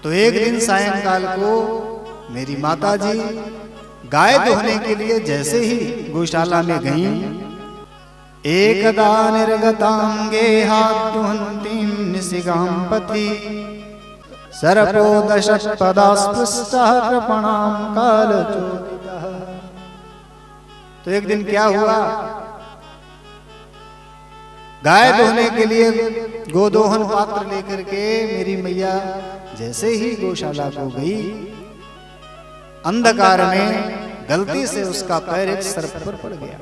तो एक दिन सायंकाल को मेरी माता जी गाय दोहने के लिए जैसे ही गौशाला में गईं, एकदा निर्गतां गेहाद्युहन्तीं निशिगां पति सर्पो दशपदास्पृष्टः कृपणां कालचोदितः। तो एक दिन क्या हुआ, गाय दोहने के लिए गोदोहन पात्र लेकर के मेरी मैया जैसे ही गौशाला को गई, अंधकार में गलती से उसका पैर एक सर्प पर पड़ गया।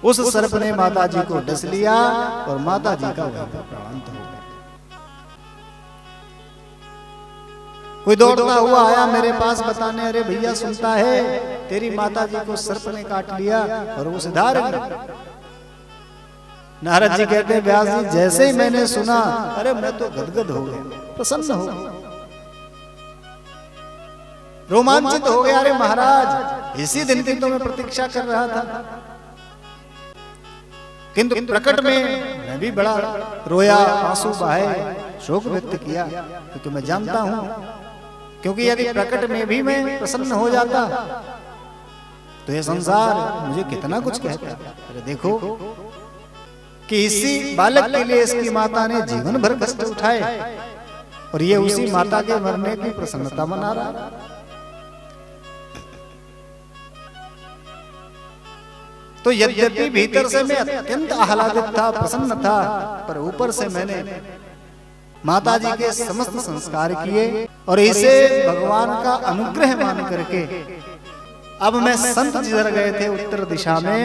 उस सर्प ने माता जी को डस लिया और माता जी का वहीं पर प्राणांत हो गया। कोई दौड़ता हुआ आया मेरे पास बताने, अरे भैया सुनता है तेरी माता जी को सर्प ने काट लिया और वो सिधार गया। नारद जी कहते हैं, व्यास जी जैसे ही मैंने सुना, अरे मैं तो गदगद हो गया, प्रसन्न हो गया, रोमांचित हो गया। अरे महाराज इसी दिन की तो मैं प्रतीक्षा कर रहा था। किंतु प्रकट में मैं भी बड़ा रोया, आंसू बहाए, शोक व्यक्त किया, क्योंकि मैं जानता हूं, क्योंकि यदि प्रकट में भी मैं प्रसन्न हो जाता तो ये संसार मुझे कितना कुछ कहता। अरे देखो कि इसी बालक के लिए इसकी माता ने जीवन भर कष्ट उठाए और ये उसी माता के मरने की प्रसन्नता मना रहा। तो यद्यपि भीतर से मैं अत्यंत आह्लादित था, प्रसन्न था, पर ऊपर से मैंने माता जी के समस्त संस्कार किए और इसे भगवान का अनुग्रह मान करके अब मैं संत जिधर गए थे उत्तर दिशा में,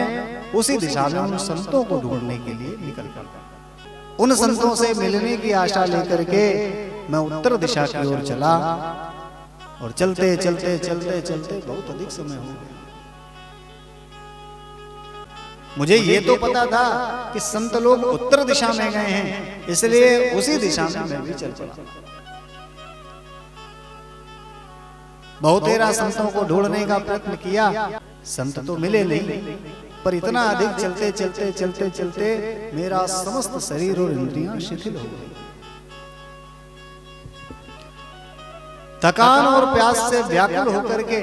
उसी दिशा में उन संतों को ढूंढने के लिए निकल पड़ा। उन संतों से मिलने की आशा लेकर के मैं उत्तर दिशा की ओर चला और चलते चलते चलते चलते बहुत अधिक समय हो गया। मुझे ये तो पता था कि संत लोग उत्तर दिशा में गए हैं, इसलिए उसी दिशा में मैं भी चल पड़ा। बहुतेरा संतों को ढूंढने का प्रयत्न किया, संत तो मिले नहीं, पर इतना अधिक चलते चलते चलते चलते मेरा समस्त शरीर और इंद्रियां शिथिल हो गई। थकान और प्यास से व्याकुल होकर के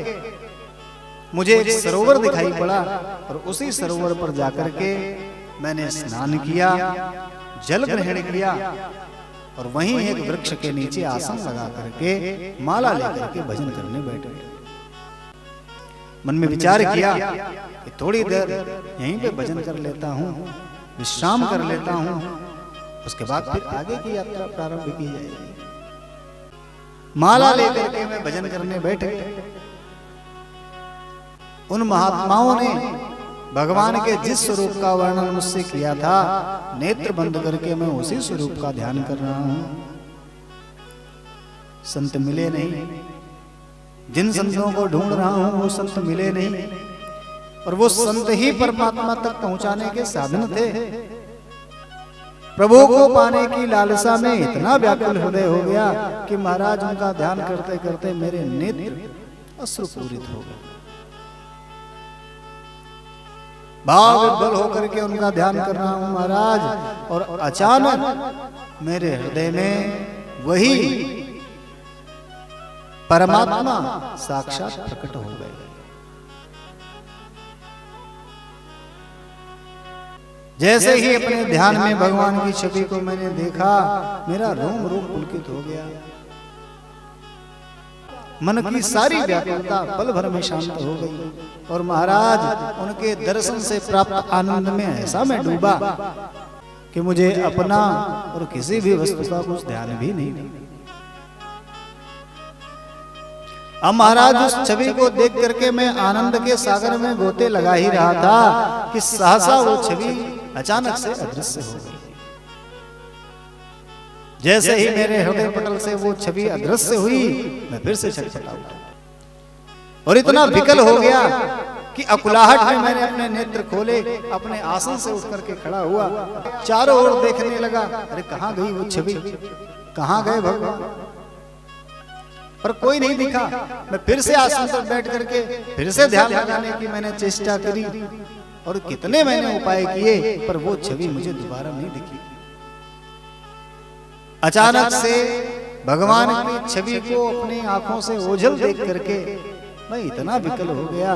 मुझे एक सरोवर दिखाई पड़ा और उसी सरोवर पर जाकर के मैंने स्नान किया, जल ग्रहण किया और वहीं एक वृक्ष के नीचे आसन लगा करके माला लेकर के भजन करने बैठ गए। मन में विचार किया कि थोड़ी देर यहीं पे भजन कर लेता हूँ, विश्राम कर लेता हूँ, उसके बाद फिर आगे की यात्रा प्रारंभ की जाएगी। माला लेकर के मैं भजन करने बैठ गया। उन महात्माओं ने भगवान के जिस स्वरूप का वर्णन मुझसे किया था, नेत्र बंद करके मैं उसी स्वरूप का ध्यान कर रहा हूं। संत मिले नहीं, जिन संतों को ढूंढ रहा हूं वो संत मिले नहीं, और वो संत ही परमात्मा तक पहुंचाने के साधन थे। प्रभु को पाने की लालसा में इतना व्याकुल हृदय हो गया कि महाराज उनका ध्यान करते करते मेरे नेत्र अश्रुपूरित हो गए। भाव विभोर होकर के उनका ध्यान कर रहा हूं महाराज, और अचानक मेरे हृदय में वही परमात्मा साक्षात प्रकट हो गए। जैसे ही अपने ध्यान में भगवान की छवि को मैंने देखा, मेरा रोम रोम पुलकित हो गया। मन की सारी व्याकुलता पल भर में शांत हो गई और महाराज उनके दर्शन से प्राप्त आनंद में ऐसा मैं डूबा कि मुझे अपना और किसी भी वस्तु का कुछ ध्यान भी नहीं। अब महाराज उस छवि को देख करके मैं आनंद के सागर में गोते लगा ही रहा था कि सहसा वो छवि अचानक से अदृश्य हो गई। जैसे ही मेरे हृदय पटल से वो छवि अदृश्य हुई, मैं फिर से छटपटा उठा और इतना विकल हो गया कि अकुलाहट में मैंने अपने नेत्र खोले, अपने आसन से उठ करके खड़ा हुआ, चारों ओर देखने लगा। अरे कहाँ गई वो छवि, कहाँ गए भगवान, पर कोई नहीं दिखा। मैं फिर से आसन पर बैठ करके फिर से ध्यान लगाने की मैंने चेष्टा करी और कितने मैंने उपाय किए, पर वो छवि मुझे दोबारा नहीं दिखी। अचानक से भगवान की छवि को अपनी आंखों से ओझल देख करके मैं इतना विकल हो गया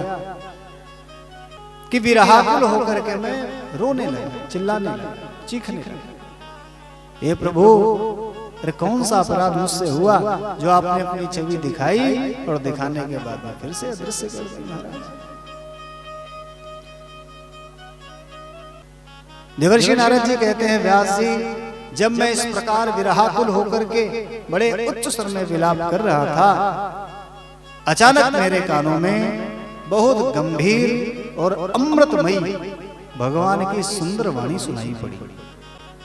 कि विरहाकुल होकर के मैं रोने लगा, चिल्लाने लगा, चीखने लगा, हे प्रभु, अरे कौन सा अपराध मुझसे हुआ जो आपने अपनी छवि दिखाई और दिखाने के बाद में फिर से अदृश्य कर दी महाराज। देवर्षि नारद जी कहते हैं, व्यास जी, जब मैं इस प्रकार विरहाकुल होकर के बड़े उच्च स्वर में विलाप कर रहा था, अचानक मेरे कानों में बहुत गंभीर और अमृतमयी भगवान की सुंदर वाणी सुनाई पड़ी।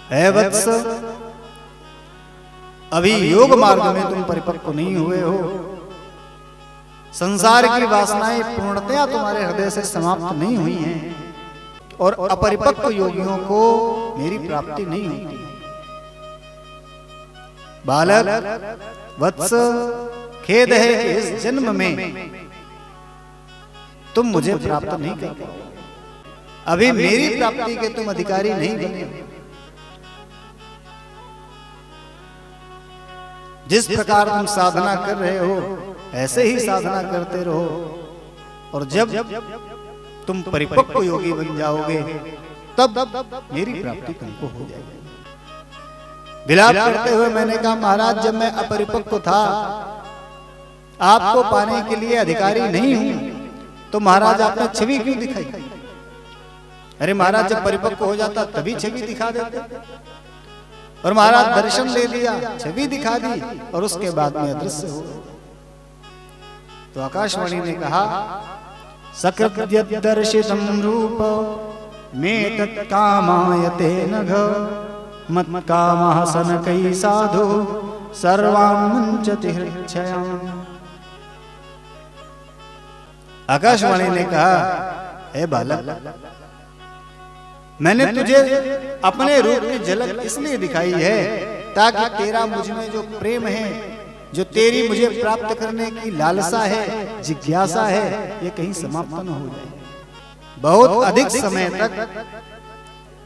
हे वत्स, अभी योग मार्ग में तुम परिपक्व नहीं हुए हो, संसार की वासनाएं पूर्णतया तुम्हारे हृदय से समाप्त नहीं हुई हैं और अपरिपक्व योगियों को मेरी प्राप्ति नहीं होती। बालक वत्स, खेद है कि इस जन्म में तुम मुझे प्राप्त नहीं कर पाओगे, अभी मेरी प्राप्ति के तुम अधिकारी नहीं बने। जिस प्रकार तुम साधना कर रहे हो ऐसे ही साधना करते रहो, और जब तुम परिपक्व योगी बन जाओगे तब मेरी प्राप्ति तुमको हो जाएगी। विलाप करते हुए मैंने कहा, महाराज, जब मैं अपरिपक्व था, आपको पाने के लिए अधिकारी नहीं हूं, तो महाराज आपने छवि क्यों दिखाई? अरे महाराज, जब परिपक्व हो जाता तभी छवि दिखा देते, और महाराज दर्शन ले लिया, छवि दिखा दी और उसके बाद में अदृश्य हो गए। तो आकाशवाणी ने कहा, सकृत दर्शितम रूप में तत्कामायते नघ, मत कामः सनकै साधु सर्वान् मुञ्चति हृच्छयाम्। आकाशवाणी ने कहा, हे बालक, मैंने तुझे अपने रूप की झलक इसलिए दिखाई है ताकि तेरा मुझ में जो प्रेम है, जो तेरी मुझे प्राप्त करने की लालसा है, जिज्ञासा है, ये कहीं समाप्त न हो जाए। बहुत अधिक समय तक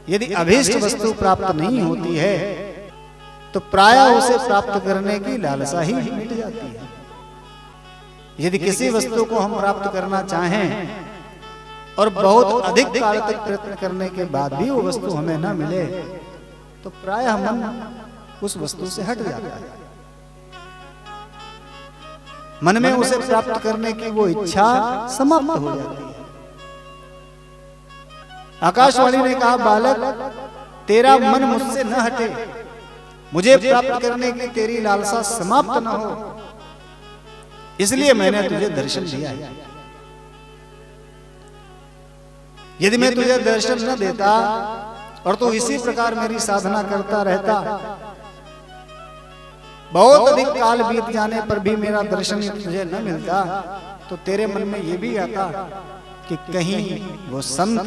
यदि अभीष्ट वस्तु प्राप्त नहीं होती है तो प्रायः उसे प्राप्त करने की लालसा ही मिट जाती है। यदि किसी वस्तु को हम प्राप्त करना चाहें और बहुत अधिक काल तक प्रयत्न करने के बाद भी वो वस्तु हमें न मिले तो प्रायः मन उस वस्तु से हट जाता है, मन में उसे प्राप्त करने की वो इच्छा समाप्त हो जाती है। आकाशवाणी ने कहा, बालक, तेरा मन मुझसे न हटे, मुझे प्राप्त करने की तेरी लालसा समाप्त न हो, इसलिए मैंने तुझे दर्शन दिया है। यदि मैं तुझे दर्शन न देता और तू इसी प्रकार मेरी साधना करता रहता, बहुत अधिक काल बीत जाने पर भी मेरा दर्शन तुझे न मिलता, तो तेरे मन में यह भी आता कि कहीं वो संत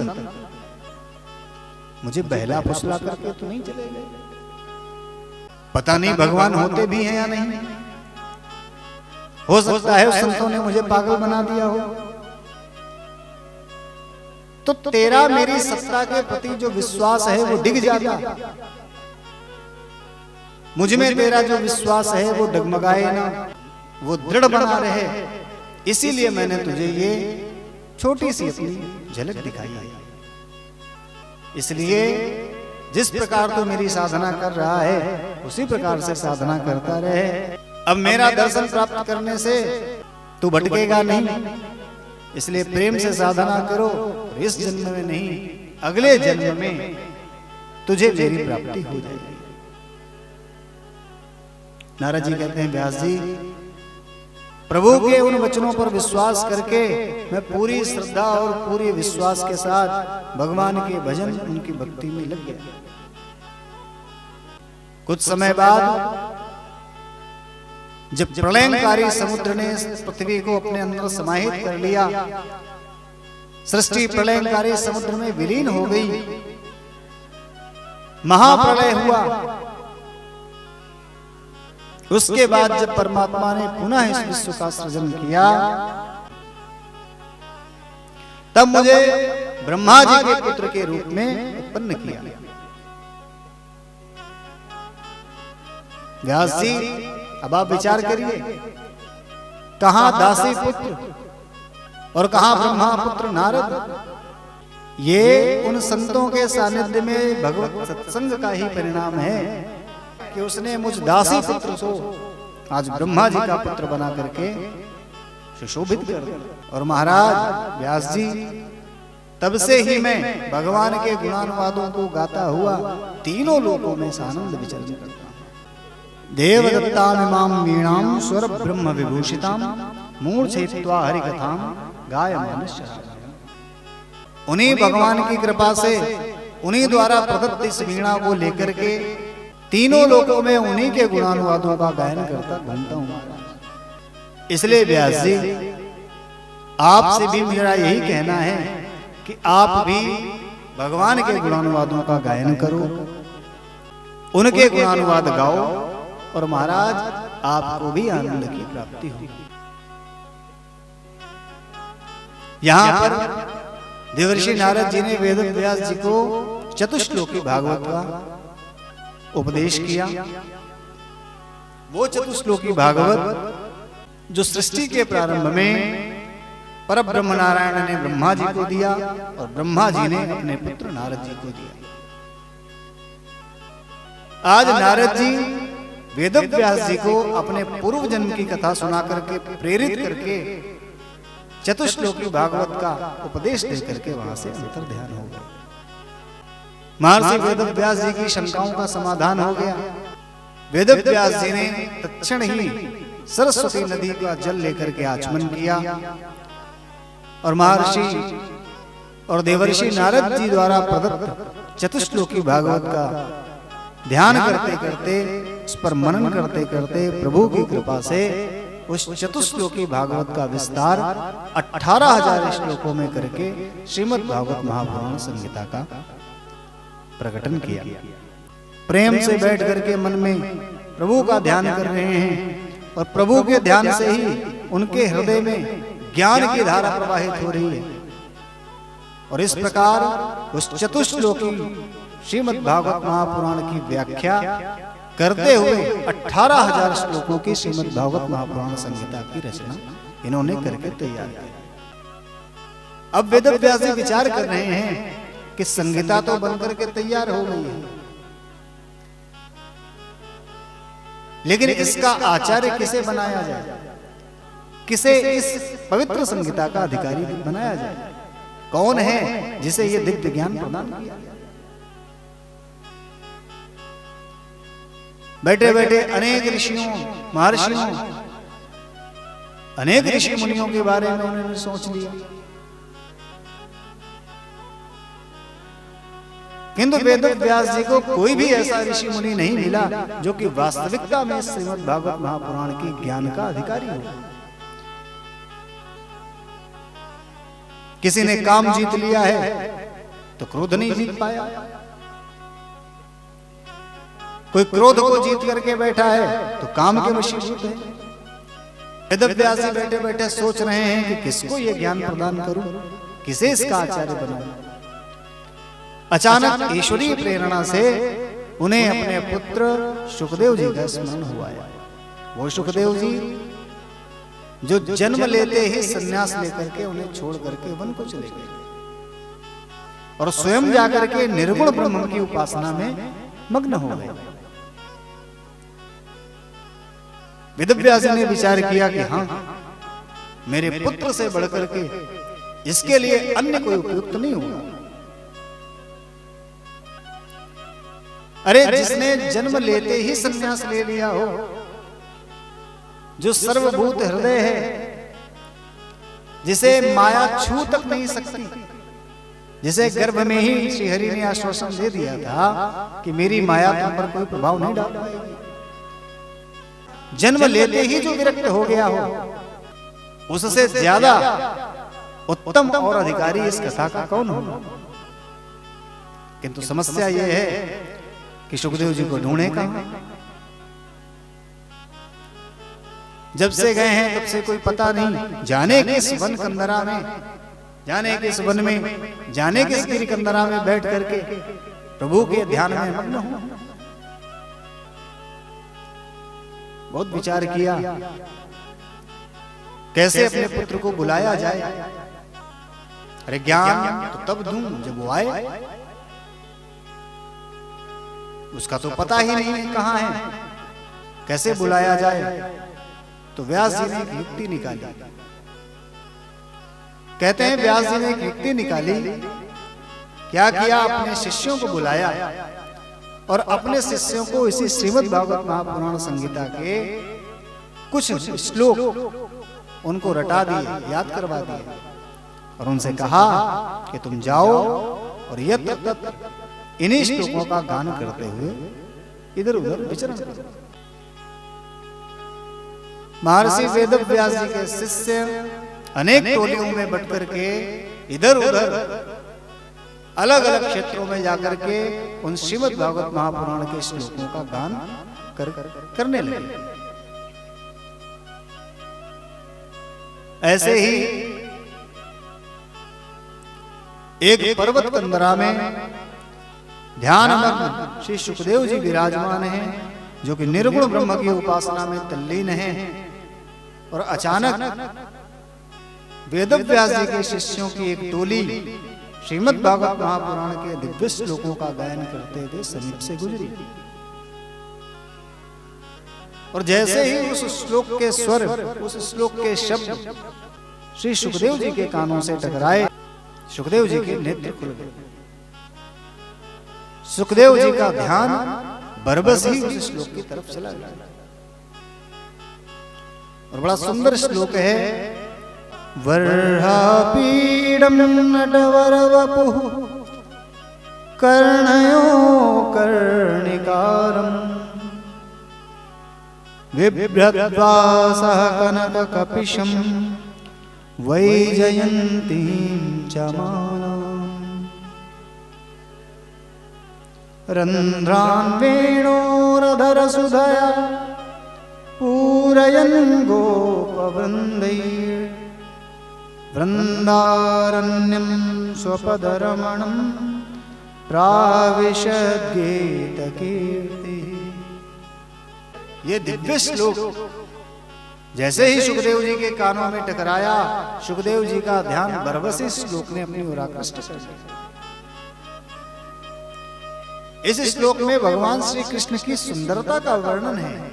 मुझे बहला फुसला करके तो नहीं चले गए, पता नहीं भगवान होते भी हैं या नहीं, हो सकता है उस संतों ने मुझे पागल बना दिया हो। तो तेरा मेरी सत्ता के प्रति जो विश्वास है वो डिग जाता, मुझ में तेरा जो विश्वास है वो डगमगाए ना, वो दृढ़ बना रहे। इसीलिए मैंने तुझे ये छोटी सी अपनी झलक दिखाई है। इसलिए जिस प्रकार तू मेरी साधना कर रहा है उसी प्रकार से साधना करता रहे। अब मेरा दर्शन प्राप्त करने से तू भटकेगा नहीं, इसलिए प्रेम से साधना करो। इस जन्म में नहीं, अगले जन्म में तुझे मेरी प्राप्ति हो जाएगी। नारद जी कहते हैं, व्यास जी, प्रभु के उन वचनों पर विश्वास करके मैं पूरी श्रद्धा और पूरे विश्वास के साथ भगवान के भजन, उनकी भक्ति में लग गया। कुछ समय बाद जब प्रलयंकारी समुद्र ने पृथ्वी को अपने अंदर समाहित कर लिया, सृष्टि प्रलयंकारी समुद्र में विलीन हो गई, महाप्रलय हुआ। उसके बाद जब परमात्मा ने पुनः इस विश्व का सृजन किया, तब मुझे ब्रह्मा जी के पुत्र के रूप में उत्पन्न किया। व्यास जी, अब आप विचार करिए, कहां दासी पुत्र और कहां ब्रह्मा पुत्र नारद। ये उन संतों के सानिध्य में भगवत सत्संग का ही परिणाम है कि उसने मुझ दासी पुत्र को आज ब्रह्मा जी का पुत्र बना करके सुशोभित कर दिया। और महाराज व्यास जी, तब से ही मैं भगवान के गुणानुवादों को गाता हुआ तीनों लोकों में आनंद विचरण करता हूं। देवदत्तामिमां वीणां स्वर ब्रह्म विभूषितां मूर्छयित्वा हरिकथां गायमानश्च। उन्हीं भगवान की कृपा से, उन्हीं द्वारा प्रदत्त इस वीणा को लेकर के तीनों लोकों में उन्हीं के गुणानुवादों का गायन करता घूमता हूं। इसलिए व्यास जी, आपसे भी मेरा यही कहना है कि आप भी भगवान के गुणानुवादों का गायन करो, उनके गुणानुवाद गाओ और महाराज आपको भी आनंद की प्राप्ति हो। यहां पर देवर्षि नारद जी ने वेद व्यास जी को चतुश्लोकी भागवत का उपदेश किया। वो चतुश्लोकी भागवत जो सृष्टि के प्रारंभ में परब्रह्म नारायण ने ब्रह्मा जी को दिया और ब्रह्मा जी ने अपने पुत्र नारद जी को दिया। आज नारद जी वेद व्यास जी को अपने पूर्व जन्म की कथा सुना करके प्रेरित करके चतुश्लोकी भागवत का उपदेश दे करके वहां से अंतर ध्यान हो गया। महर्षि वेद व्यास जी की शंकाओं का समाधान हो गया। वेद व्यास जी ने तत्क्षण ही सरस्वती नदी का जल लेकर के आचमन किया और महर्षि और देवर्षि नारद जी द्वारा प्रदत्त चतुश्लोकी भागवत का ध्यान करते करते, उस पर मनन करते करते प्रभु की कृपा से उस चतुश्लोकी भागवत का विस्तार 18,000 श्लोकों में करके श्रीमद् भागवत महापुराण संहिता का प्रकटन किया। प्रेम से बैठ करके मन में प्रभु का ध्यान कर रहे हैं और प्रभु के ध्यान से ही उनके हृदय में ज्ञान की धारा प्रवाहित हो रही है। और इस प्रकार उस चतुश्लोकी श्रीमद् भागवत महापुराण की व्याख्या करते हुए 18,000 श्लोकों की श्रीमद् भागवत महापुराण संहिता की रचना इन्होंने करके तैयार किया। अब वेद व्यास जी विचार कर रहे हैं कि संहिता तो बनकर के तैयार हो गई है, लेकिन इसका आचार्य किसे बनाया जाए, किसे इस पवित्र संहिता का अधिकारी बनाया जाए, कौन है जिसे ये दिव्य ज्ञान प्रदान किया। बैठे बैठे अनेक ऋषियों, महर्षियों, अनेक ऋषि मुनियों के बारे में उन्होंने सोच लिया, किंतु वेद व्यास जी को कोई भी ऐसा ऋषि मुनि नहीं मिला जो कि वास्तविकता में श्रीमद् भागवत महापुराण की ज्ञान का अधिकारी हो। किसी ने काम जीत लिया है तो क्रोध नहीं जीत पाया, कोई क्रोध को जीत करके बैठा है तो काम के वशीभूत है। वेद व्यास जी बैठे बैठे सोच रहे हैं कि किसको ये ज्ञान प्रदान करूं, किसे इसका आचार्य बनाऊं। अचानक ईश्वरीय प्रेरणा से उन्हें अपने पुत्र सुखदेव जी का स्मरण हुआ है। वो सुखदेव जी जो जन्म लेते ही संन्यास लेकर के उन्हें छोड़ करके वन को चले गए और स्वयं जाकर के निर्गुण ब्रह्म की उपासना में मग्न हो गए। वेद व्यास ने विचार किया कि हाँ, मेरे पुत्र से बढ़कर के इसके लिए अन्य कोई उपयुक्त नहीं होगा। अरे जिसने जन्म लेते ही संन्यास ले लिया हो, जो सर्वभूत हृदय है, जिसे माया छू तक नहीं सकती, जिसे गर्भ में ही श्री हरि ने आश्वासन दे दिया था कि मेरी माया तुम पर कोई प्रभाव नहीं डाल पाएगी, जन्म लेते ही जो विरक्त हो गया हो, उससे ज्यादा उत्तम और अधिकारी इस कथा का कौन होगा। किंतु समस्या यह है कि सुखदेव जी को ढूंढे कहां। जब से गए हैं तब से कोई पता नहीं, जाने किस वन कंदरा में, जाने किस वन में, जाने किस गिरी कंदरा में बैठ करके प्रभु के ध्यान में मग्न हो। बहुत विचार किया कैसे अपने पुत्र को बुलाया जाए। अरे ज्ञान तो तब दूं जब वो आए, उसका तो पता ही नहीं कहां है, कैसे बुलाया जाए। तो व्यास जी ने एक युक्ति निकाली। कहते हैं व्यास जी ने एक युक्ति निकाली। क्या किया, अपने शिष्यों को बुलाया और अपने शिष्यों को इसी श्रीमद् भागवत महापुराण संहिता के कुछ श्लोक उनको रटा दिए, याद करवा दिए और उनसे कहा कि तुम जाओ और यत तत इन्हीं श्लोकों का गान करते हुए इधर उधर विचरण करो। महर्षि वेदव्यास जी के शिष्य अनेक टोलियों में बट करके इधर उधर अलग अलग क्षेत्रों में जाकर के उन श्रीमद् भागवत महापुराण के श्लोकों का गान करने लगे। ऐसे ही एक पर्वत कंदरा में ध्यानमग्न श्री सुखदेव जी विराजमान हैं, जो कि निर्गुण ब्रह्म की उपासना में तल्लीन हैं। और अचानक वेदव्यास जी के शिष्यों की एक टोली श्रीमद् भागवत महापुराण के दिव्य श्लोकों का गायन करते हुए समीप से गुजरी। और जैसे ही उस श्लोक के स्वर, उस श्लोक के शब्द श्री सुखदेव जी के कानों से टकराए, सुखदेव जी के नेत्र खुल गए। सुखदेव जी का ध्यान बरबस ही उस श्लोक की तरफ चला गया। और बड़ा सुंदर श्लोक है, वर्हापीडम नटवरवपुः कर्णयो कर्णिकारम् बिभ्रत्वा सह कनककपिशं वैजयन्तीं च मालाम् रन्ध्रान् वेणोरधरसुधया पूरयन् गोपवृन्दैः वृन्दारण्यं स्वपदरमणं प्राविशद्गीतकीर्तिः। ये दिव्य श्लोक जैसे ही सुखदेव जी के कानों में टकराया, सुखदेव जी का ध्यान बरबस इस श्लोक ने अपनी ओर आकृष्ट कर दिया। इस श्लोक में भगवान श्री कृष्ण की सुंदरता का वर्णन है।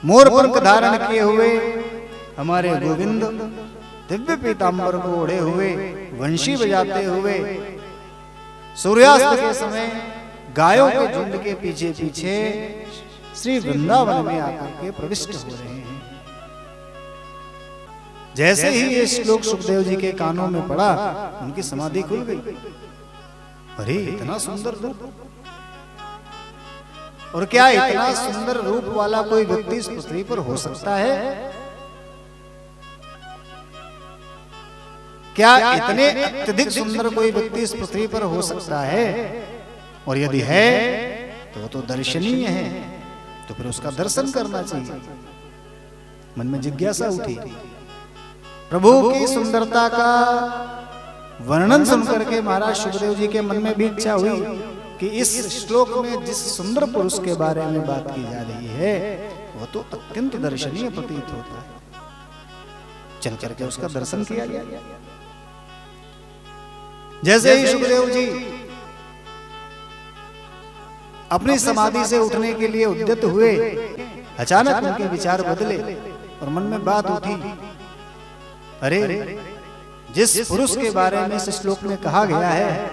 मोर पंख धारण किए हुए हमारे गोविंद दिव्य पीतांबर को ओढ़े हुए, वंशी बजाते हुए, सूर्यास्त के समय गायों के झुंड के पीछे पीछे श्री वृंदावन में आकर के प्रविष्ट हो रहे हैं। जैसे ही ये श्लोक सुखदेव जी के कानों में पड़ा, उनकी समाधि खुल गई। अरे इतना सुंदर रूप, और क्या इतना सुंदर रूप वाला कोई व्यक्ति इस पृथ्वी पर हो सकता है? क्या इतने अत्यधिक सुंदर कोई व्यक्ति इस पृथ्वी पर हो सकता है? और यदि है तो वो तो दर्शनीय है, तो फिर उसका दर्शन करना चाहिए। मन में जिज्ञासा उठी, प्रभु की सुंदरता का वर्णन सुनकर के महाराज सुखदेव जी के मन में भी इच्छा हुई कि इस श्लोक में जिस सुंदर पुरुष के बारे में बात की जा रही है वह तो अत्यंत दर्शनीय प्रतीत होता है। चल करके उसका दर्शन किया गया। जैसे ही सुखदेव जी अपनी समाधि से उठने के लिए उद्यत हुए, अचानक उनके विचार बदले और मन में बात उठी, अरे जिस पुरुष के बारे में इस श्लोक में कहा गया है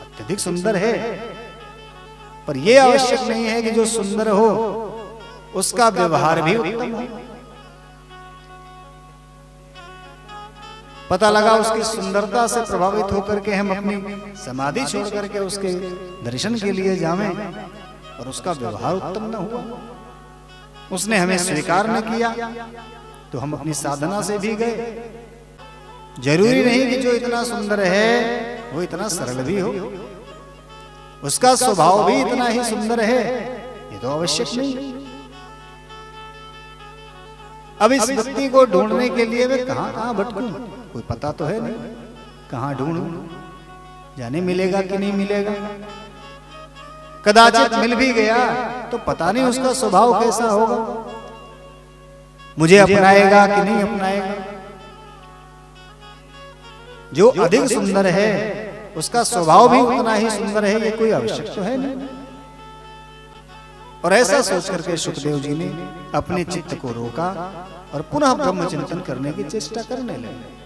अत्यधिक सुंदर है, पर यह आवश्यक नहीं है कि जो सुंदर हो उसका व्यवहार भी उत्तम हो। पता लगा उसकी सुंदरता से प्रभावित होकर के हम अपनी समाधि छोड़ करके उसके दर्शन के लिए जावें और उसका व्यवहार उत्तम न हुआ, उसने हमें स्वीकार न किया, तो हम अपनी साधना से भी गए। जरूरी नहीं कि जो इतना सुंदर है वो इतना सरल भी हो, उसका स्वभाव भी इतना ही सुंदर है, ये तो आवश्यक नहीं। अब इस व्यक्ति को ढूंढने के लिए मैं कहां भटकूं, कोई पता तो है नहीं, कहां ढूंढूं, जाने मिलेगा कि नहीं मिलेगा। कदाचित मिल भी गया तो पता नहीं उसका स्वभाव कैसा होगा, मुझे अपनाएगा कि नहीं अपनाएगा। जो अधिक सुंदर है उसका स्वभाव भी उतना ही सुंदर है, ये कोई आवश्यक तो है नहीं। और ऐसा सोच करके सुखदेव जी ने अपने चित्त को रोका और पुनः ब्रह्म चिंतन करने की चेष्टा करने लगे।